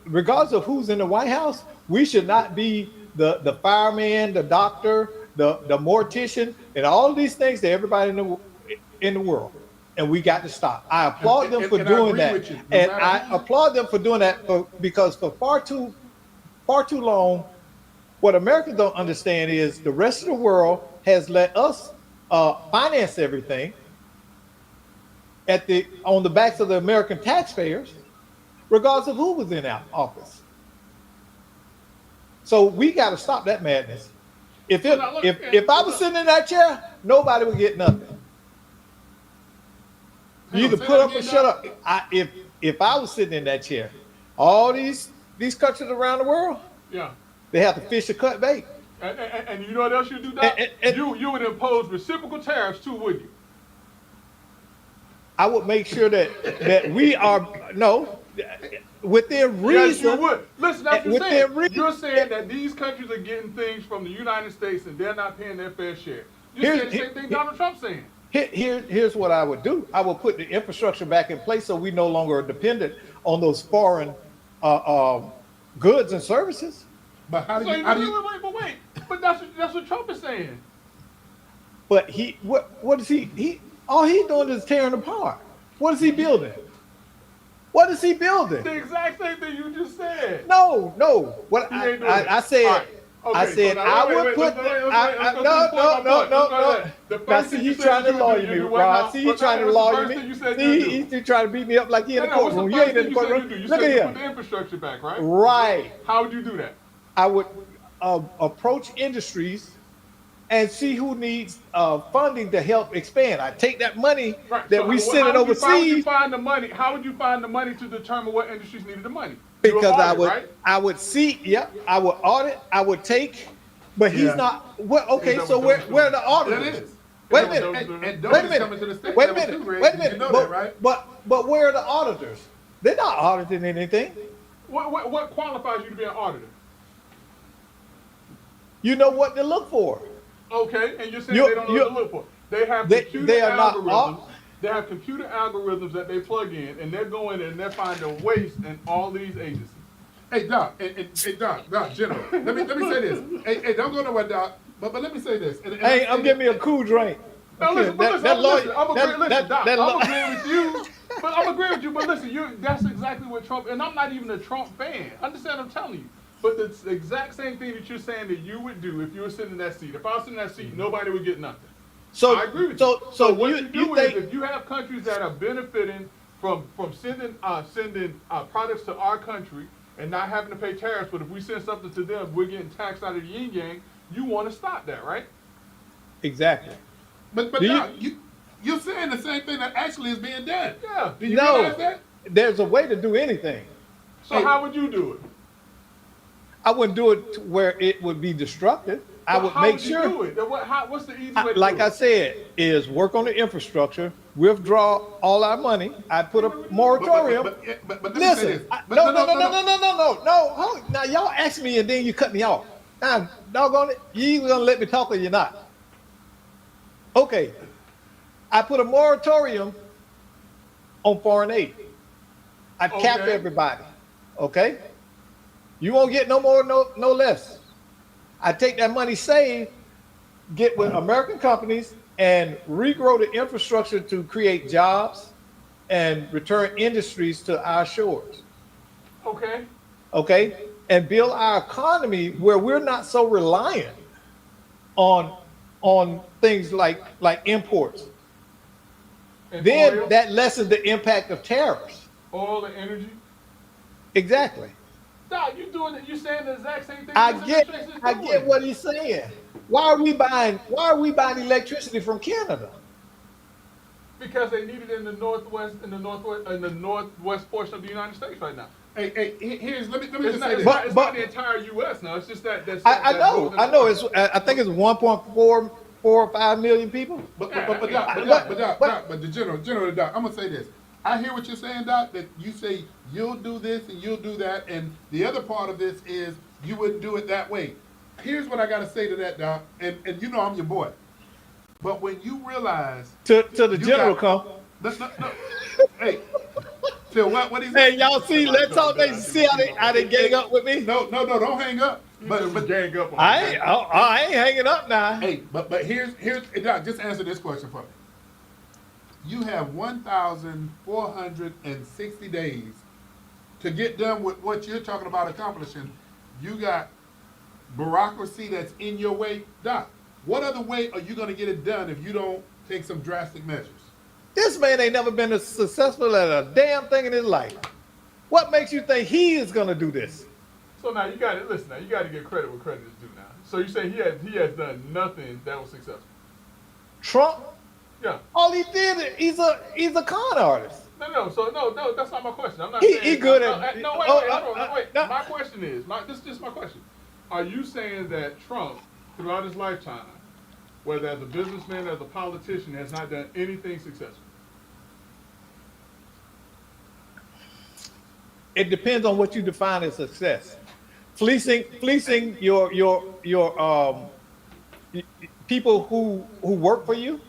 Regardless of who's in the White House, we should not be the fireman, the doctor, the mortician, and all of these things to everybody in the world. And we got to stop. I applaud them for and I doing agree that, with you. No and matter I who- applaud them for doing that because for far too long, what Americans don't understand is the rest of the world has let us finance everything on the backs of the American taxpayers, regardless of who was in our office. So we got to stop that madness. If I was sitting in that chair, nobody would get nothing. You either Say put that up or again, shut Doc. up. If I was sitting in that chair, all these countries around the world, Yeah. they have to fish or cut bait. And you know what else you do, Doc? You would impose reciprocal tariffs too, wouldn't you? I would make sure that we are within Yes, you reason. would. Listen, that's what Within you're saying. reason. You're saying that these countries are getting things from the United States and they're not paying their fair share. You're saying the same thing Donald Trump's saying. Here's what I would do. I would put the infrastructure back in place so we no longer are dependent on those foreign goods and services. But how do So, you, how do you, wait. But that's what Trump is saying. But what is he all he's doing is tearing apart. What is he building? What is he building? The exact same thing you just said. No, no. What He I, ain't doing it. I said, All right. I Okay, said so now, I wait, would wait, put. let's go I, to the point no, of my no, point. no, Let's go no. to that. The Now first see, thing you you said trying to you would lawyer do, me, you do right Rod. now. See, you What's trying to the lawyer first me. thing you said See, you do? you trying to beat me up like you in the No, what's courtroom. the You first ain't in thing the you said you courtroom. do? You Look said at you put here. the infrastructure back, right? Right. How would you do that? I would approach industries and see who needs funding to help expand. I take that money Right. that So we how send it would you, how would you overseas find the money? How would you find the money to determine what industries needed the money? because You audit, right? I would see, yeah, I would audit, I would take, but he's Yeah. not. What? Okay, Is that so what where those where are the do? That auditors? is. Wait a Is that what minute. those And, do? and Wait a Doty's minute. coming to the state Wait a level minute. too, Greg. Wait a You minute. know but, that, right? but where are the auditors? They're not auditing anything. What qualifies you to be an auditor? You know what to look for. Okay, and you're saying You- they don't know you- what to look for. They have They- computer they are not algorithms. They have computer algorithms that they plug in, and they're going and they're finding waste in all these agencies. Hey, Doc, hey, Doc, General. Let me say this. Hey, don't go nowhere, Doc. But let me say this. And Hey, I'm giving me a cool drink. No, Okay, listen, but listen, that lawyer- I'm agreeing, that- listen, that- Doc, that I'm law- agreeing with you, but I'm agreeing with you, but listen, that's exactly what Trump, and I'm not even a Trump fan. Understand what I'm telling you. But the exact same thing that you're saying that you would do if you were sitting in that seat. If I was sitting in that seat, nobody would get nothing. So I agree with so you. so what you, you do you is think if you have countries that are benefiting from sending products to our country and not having to pay tariffs, but if we send something to them, we're getting taxed out of the yin yang. You want to stop that, right? exactly? But Do you- Doc, you're saying the same thing that actually is being done. Yeah. Do you No, realize that? there's a way to do anything. So Hey. how would you do it? I wouldn't do it to where it would be destructive. I But would how make would you sure. do it? What's the easy way to Like do I it? said, is work on the infrastructure, withdraw all our money. I put a moratorium. But let me say Listen, this. But no. Hold, now y'all ask me and then you cut me off. Now, doggone it, you either gonna let me talk or you're not. Okay, I put a moratorium on foreign aid. I cap Okay. everybody. Okay, you won't get no more, no less. I take that money saved, get with American companies, and regrow the infrastructure to create jobs and return industries to our shores. Okay. Okay, and build our economy where we're not so reliant on things like imports. And Then oil, that lessens the impact of tariffs. oil and energy. Exactly. Doc, you saying the exact same thing. I this get administration is I doing. get what he's saying. Why are we buying electricity from Canada? Because they need it in the northwest portion of the United States right now. Hey, here's let me It's just not, say it's this. not, it's But- not the entire U.S. now. It's just that. I know. It's I think it's 1.4 or 5 million people. But the general Doc, I'm gonna say this. I hear what you're saying, Doc, that you say you'll do this and you'll do that, and the other part of this is you wouldn't do it that way. Here's what I gotta say to that, Doc, and you know I'm your boy. But when you realize To the you general got- come. no. Hey, till what is Hey, y'all see? Let's talk. They see how they gang up with me. No, don't hang up. But gang up on I ain't hanging up now. Hey, but here's Doc, just answer this question for me. You have 1,460 days to get done with what you're talking about accomplishing. You got bureaucracy that's in your way. Doc, what other way are you going to get it done if you don't take some drastic measures? This man ain't never been as successful at a damn thing in his life. What makes you think he is gonna do this? So now you got to listen. Now you got to get credit where credit is due. Now, so you say he has done nothing that was successful. Trump, Yeah. all he did, he's a con artist. No. So no, that's not my question. I'm not He saying good no, at- no, wait, oh, hold on, wait. no. My question is, this is just my question. Are you saying that Trump, throughout his lifetime, whether as a businessman or as a politician, has not done anything successful? It depends on what you define as success. Fleecing your people who work for you,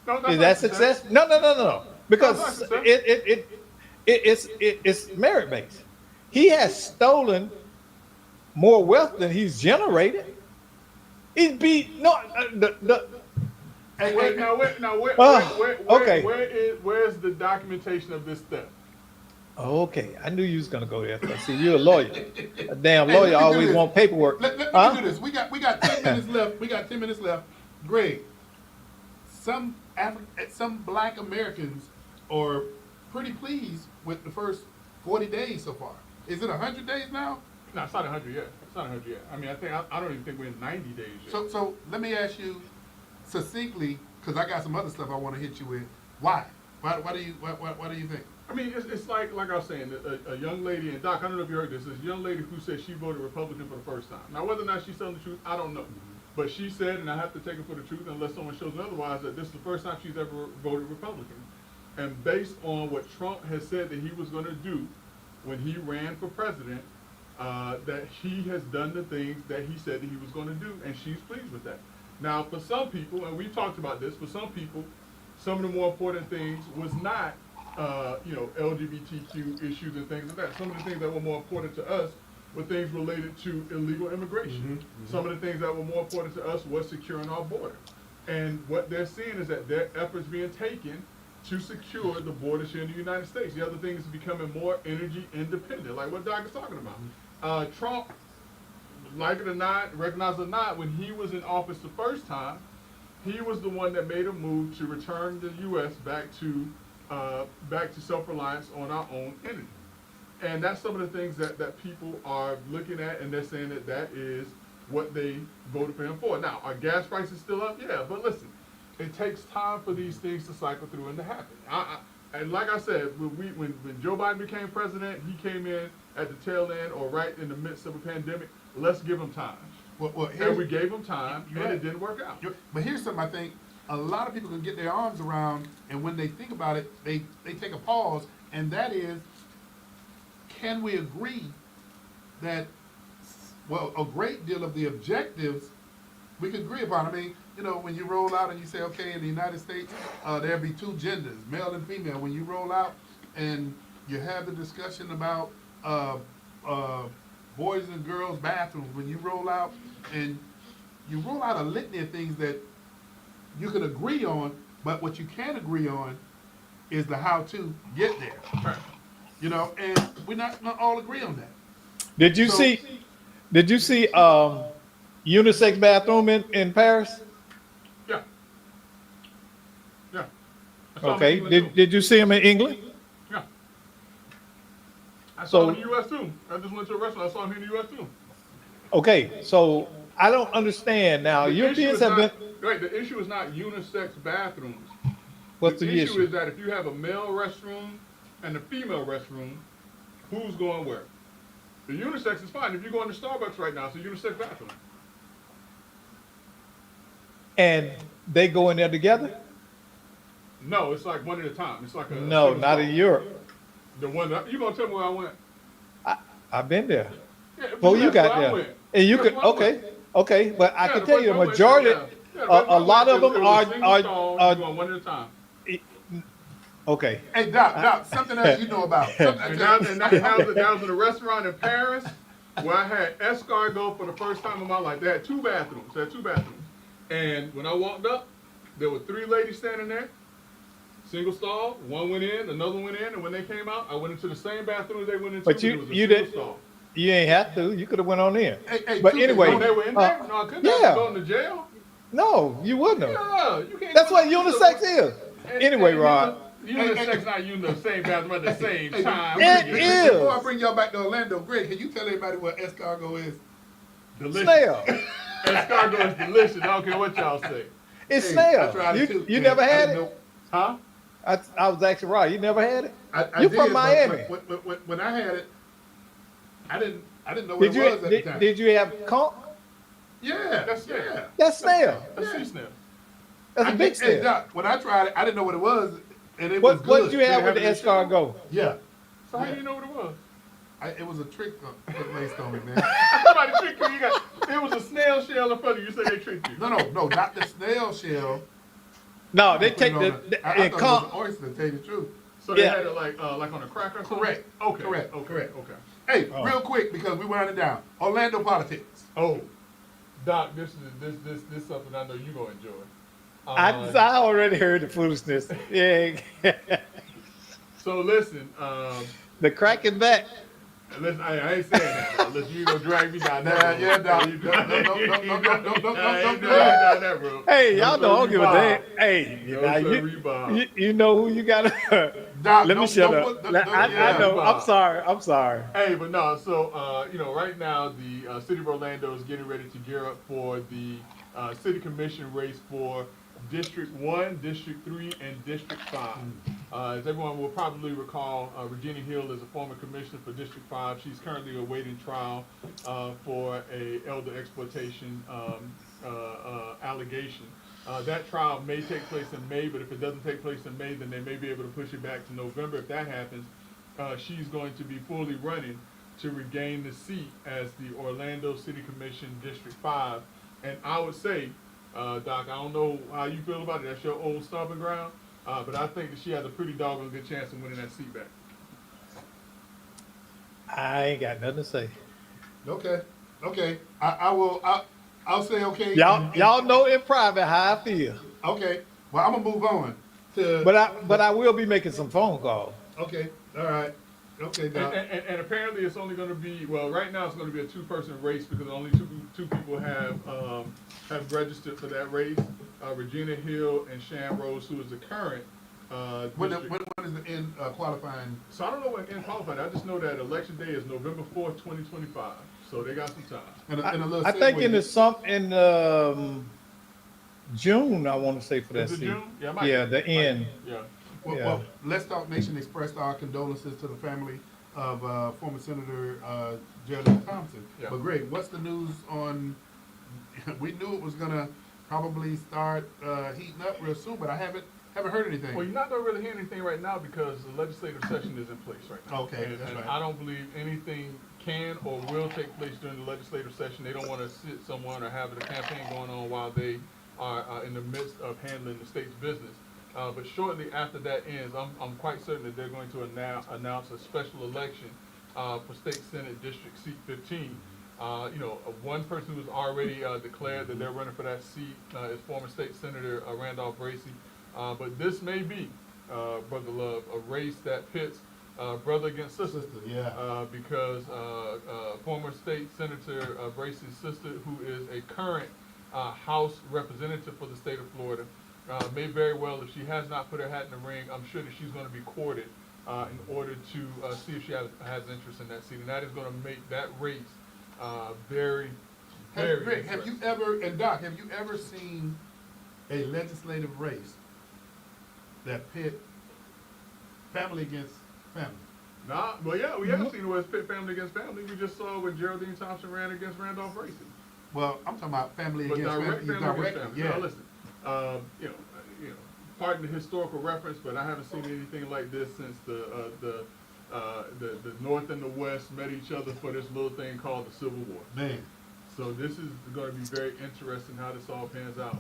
No, that's is not that success? No. Because That's not success. it's merit based. He has stolen more wealth than he's generated. He's beat no the Hey, Wait, hey, now where okay. where's the documentation of this theft? Okay, I knew you was gonna go there. 'Cause see, you're a lawyer. A damn Hey, lawyer let me do always this. want paperwork. Let me Huh? do this. We got 10 minutes left. We got 10 minutes left. Greg, some black Americans are pretty pleased with the first 40 days so far. Is it 100 days now? No, it's not 100 yet. It's not 100 yet. I mean, I don't even think we're in 90 days yet. So let me ask you succinctly, because I got some other stuff I want to hit you with. Why? Why do you think? I mean, it's like I was saying, a young lady, and Doc, I don't know if you heard this, this young lady who said she voted Republican for the first time. Now, whether or not she's telling the truth, I don't know. But she said, and I have to take it for the truth unless someone shows me otherwise, that this is the first time she's ever voted Republican. And based on what Trump has said that he was going to do when he ran for president, that he has done the things that he said that he was going to do, and she's pleased with that. Now, for some people, and we've talked about this, for some people, some of the more important things was not, LGBTQ issues and things like that. Some of the things that were more important to us were things related to illegal immigration. Some of the things that were more important to us was securing our border. And what they're seeing is that their efforts being taken to secure the borders here in the United States. The other thing is becoming more energy independent, like what Doc is talking about. Trump, like it or not, recognize it or not, when he was in office the first time, he was the one that made a move to return the U.S. back to self-reliance on our own energy. And that's some of the things that people are looking at, and they're saying that is what they voted for him for. Now, are gas prices still up? Yeah, but listen, it takes time for these things to cycle through and to happen. And like I said, when Joe Biden became president, he came in at the tail end or right in the midst of a pandemic. Let's give him time. And we gave him time, and it didn't work out. But here's something I think a lot of people can get their arms around, and when they think about it, they take a pause, and that is, can we agree that, well, a great deal of the objectives we can agree upon? I mean, when you roll out and you say, okay, in the United States, there'll be two genders, male and female. When you roll out and you have the discussion about boys and girls bathrooms, when you roll out and you roll out a litany of things that you can agree on, but what you can't agree on is the how to get there. Right. And we're not all agree on that. Did you So- see? Did you see unisex bathroom in Paris? Yeah. Yeah. I saw him Okay. in the US too. Did you see him in England? Yeah. I saw So- him in the U.S. too. I just went to a restaurant. I saw him in the U.S. too. Okay. So I don't understand now. The issue Europeans is have not- been. Right, the issue is not unisex bathrooms. What's the issue? issue? Is that if you have a male restroom and a female restroom, who's going where? The unisex is fine. If you go into Starbucks right now, it's a unisex bathroom. And they go in there together? No, it's like one at a time. It's like a No, single not stall. in Europe. The one that, you gonna tell me where I went? I've been there. Yeah, Well, you that's got where I there, went. and you That's could where I went. okay, but I Yeah, can the tell first you the one I went to, majority, yeah. Yeah, the first one a I lot went of to, them it was a single stall, you are going one at a time. okay. Hey, Doc, something else you know about. And that was in a restaurant in Paris where I had escargot for the first time in my life. They had two bathrooms. And when I walked up, there were three ladies standing there. Single stall. One went in, another went in, and when they came out, I went into the same bathroom they went into. But it was a you single didn't. stall. You ain't have to. You could have went on in. Hey, But two anyway, things. Oh, they were in there? No, I couldn't have yeah. gone to jail. No, you wouldn't have. Yeah, you can't. That's go what to- unisex is. Anyway, Rod. Unisex not using the same bathroom at the same Hey, time. It Bring is. Before I bring y'all back to Orlando, Greg, can you tell everybody what escargot is? Delicious. Snail. Escargot is delicious. I don't care what y'all say. It's Hey, snail. I tried it too. You man. never I had didn't it? know- Huh? I was asking Rod. You never had it? I You did, from but Miami? When I had it, I didn't know what Did it was you at the time. did you have conch? Yeah, That's yeah. snail. That's snail. A sea snail. That's a big Hey, snail. Doc, when I tried it, I didn't know what it was, and it was What good. did you have with the Did it have it in escargot? Yeah, So how do you know what it was? it was a trick placed on me, man. Somebody tricked you. It was a snail shell in front of you. You say they tricked you. No, not the snail shell. No, they Put take it on the I and thought conch. it was an oyster, to tell you the truth. So they Yeah. had it like on a cracker or something? Correct. Okay. Correct. Okay. Correct. Okay. Hey, Oh. real quick, because we winding down. Orlando politics. Oh, Doc, this is something I know you're gonna enjoy. I already heard the foolishness. Yeah. So listen, The crack is back. Listen, I ain't saying that. Bro. Listen, you gonna drag me down that Nah, road. yeah, nah. You- No, no, no, no, no, no, no, no, I ain't no, dragging no. down that road. Hey, y'all No, know I don't sir, give a Bob. damn. Hey, No, now sir, Bob. you know who you got to. Doc, Let me don't- shut don't up. put- Let- don't- I yeah, know. I'm Bob. sorry. I'm sorry. Hey, but no, so, right now the city of Orlando is getting ready to gear up for the city commission race for District 1, District 3, and District 5. As everyone will probably recall, Regina Hill is a former commissioner for District 5. She's currently awaiting trial for a elder exploitation allegation. That trial may take place in May, but if it doesn't take place in May, then they may be able to push it back to November. If that happens, she's going to be fully running to regain the seat as the Orlando City Commission District 5. And I would say, Doc, I don't know how you feel about it. That's your old stomping ground. But I think that she has a pretty doggone good chance of winning that seat back. I ain't got nothing to say. Okay. I'll say okay. Y'all know in private how I feel. Okay. Well, I'm gonna move on to. But I will be making some phone calls. Okay. All right. Okay, Doc. And apparently it's only going to be, well, right now it's going to be a two-person race because only two people have registered for that race. Regina Hill and Shan Rose, who is the current When district. is the end qualifying? So I don't know when in qualified. I just know that election day is November 4th, 2025. So they got some time. And a little I think segue. in June, I want to say for that Is it seat. June? Yeah, it might Yeah, be. the end. Yeah. Well, Let's Talk Nation expressed our condolences to the family of former Senator Geraldine Thompson. Yeah. But Greg, what's the news on? We knew it was gonna probably start heating up real soon, but I haven't heard anything. Well, you're not going to really hear anything right now because the legislative session is in place right now. Okay, And, that's and right. I don't believe anything can or will take place during the legislative session. They don't want to sit someone or have a campaign going on while they are in the midst of handling the state's business. But shortly after that ends, I'm quite certain that they're going to announce a special election for State Senate District Seat 15. One person who's already declared that they're running for that seat is former State Senator Randolph Bracy. But this may be, Brother Love, a race that pits brother against sister. Yeah. Because former State Senator Bracy's sister, who is a current House representative for the state of Florida, may very well, if she has not put her hat in the ring, I'm sure that she's going to be courted in order to see if she has interest in that seat. And that is going to make that race very, very Greg, have you interesting. ever, and Doc, have you ever seen a legislative race that pit family against family? Nah, well, yeah, we have seen it where it's pit family against family. We just saw when Geraldine Thompson ran against Randolph Bracy. Well, I'm talking about family But against direct family. family against family. Yeah. Now, listen, pardon the historical reference, but I haven't seen anything like this since the North and the West met each other for this little thing called the Civil War. Man. So this is going to be very interesting how this all pans out.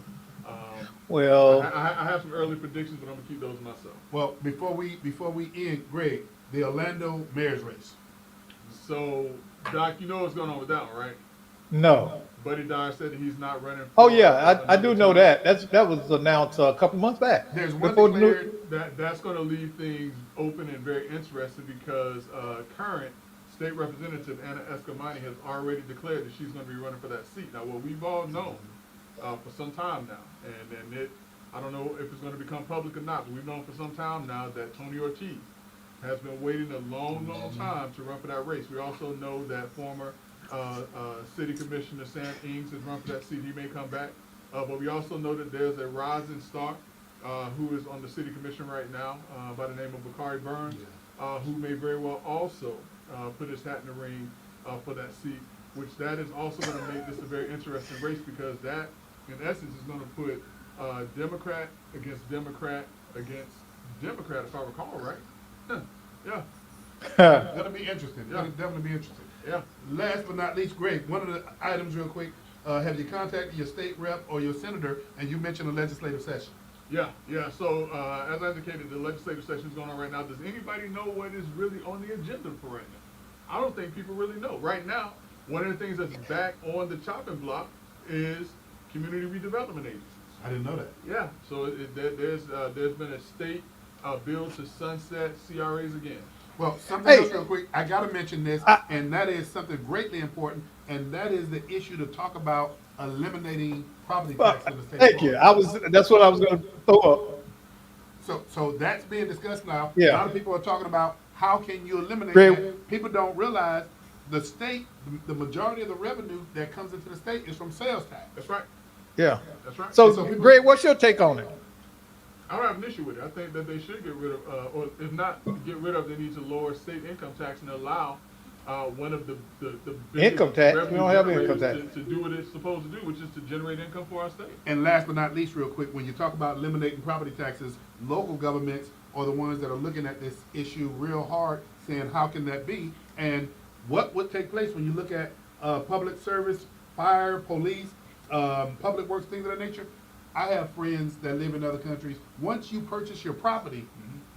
Well, I have some early predictions, but I'm gonna keep those myself. Well, before we end, Greg, the Orlando mayor's race. So, Doc, you know what's going on with that one, right? no. Buddy Dyer said that he's not running. Oh for yeah, I do another know term. that. That was announced a couple months back. There's one Before the new- declared. That's going to leave things open and very interesting because current state representative Anna Escamani has already declared that she's going to be running for that seat. Now, what we've all known for some time now, and I don't know if it's going to become public or not, but we've known for some time now that Tony Ortiz has been waiting a long, long time to run for that race. We also know that former City Commissioner Sam Ings has run for that seat. He may come back. But we also know that there's a rising star who is on the City Commission right now by the name of Bakari Burns, who may very well also put his hat in the ring for that seat, which that is also going to make this a very interesting race because that, in essence, is going to put Democrat against Democrat against Democrat, if I recall, right? Yeah, That'll be interesting. Yeah. That'll definitely be interesting. yeah. Last but not least, Greg, one of the items real quick, have you contacted your state rep or your senator, and you mentioned a legislative session? Yeah. So as I indicated, the legislative session is going on right now. Does anybody know what is really on the agenda for right now? I don't think people really know. Right now, one of the things that's back on the chopping block is community redevelopment agencies. I didn't know that. Yeah. So there's been a state bill to sunset CRAs again. Well, something Hey. else real quick, I gotta mention this, I- and that is something greatly important, and that is the issue to talk about eliminating property tax in the state. of Thank you. That's what I was gonna throw up. So that's being discussed now. Yeah. A lot of people are talking about how can you eliminate Great. that. People don't realize the state, the majority of the revenue that comes into the state is from sales tax. That's right. Yeah. That's right. So, So people- Greg, what's your take on it? I don't have an issue with it. I think that they should get rid of, or if not get rid of, they need to lower state income tax and allow one of the biggest Income tax? We revenue don't have income generators tax. To do what it's supposed to do, which is to generate income for our state. And last but not least, real quick, when you talk about eliminating property taxes, local governments are the ones that are looking at this issue real hard, saying, how can that be? And what would take place when you look at public service, fire, police, public works, things of that nature? I have friends that live in other countries. Once you purchase your property,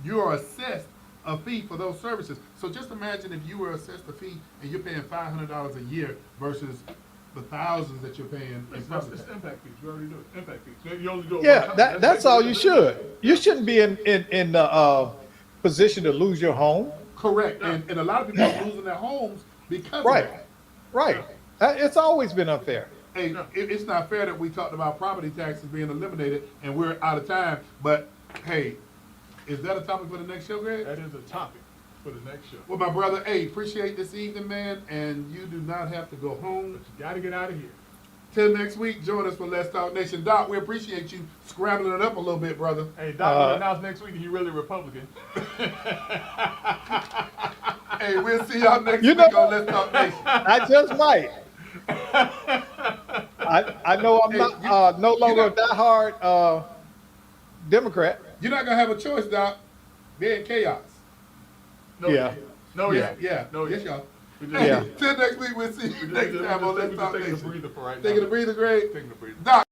you are assessed a fee for those services. So just imagine if you were assessed a fee and you're paying $500 a year versus the thousands that you're paying in It's property tax. impact fees. You already do it. Impact fees. You only do it one Yeah, time. that's all you basically what it should. You shouldn't be in the position to lose your home. Correct, and a lot of people are losing their homes because Right. of that. Right. It's always been unfair. Hey, it's not fair that we talked about property taxes being eliminated and we're out of time, but hey, is that a topic for the next show, Greg? That is a topic for the next show. Well, my brother, hey, appreciate this evening, man, and you do not have to go home. But you gotta get out of here. Till next week, join us for Let's Talk Nation. Doc, we appreciate you scrambling it up a little bit, brother. Hey, Doc will announce next week he really Republican. Hey, we'll see y'all next You week know- on Let's Talk Nation. I just might. I know I'm Hey, not no longer a diehard Democrat. You're not gonna have a choice, Doc. They're in chaos. No, Yeah. No, Yeah, yeah, No, yes, y'all. We Hey, Yeah. till next week, we'll see you next time on Let's Talk taking a Nation. breather for right now. Taking a breather, Greg. Taking a breather. Doc.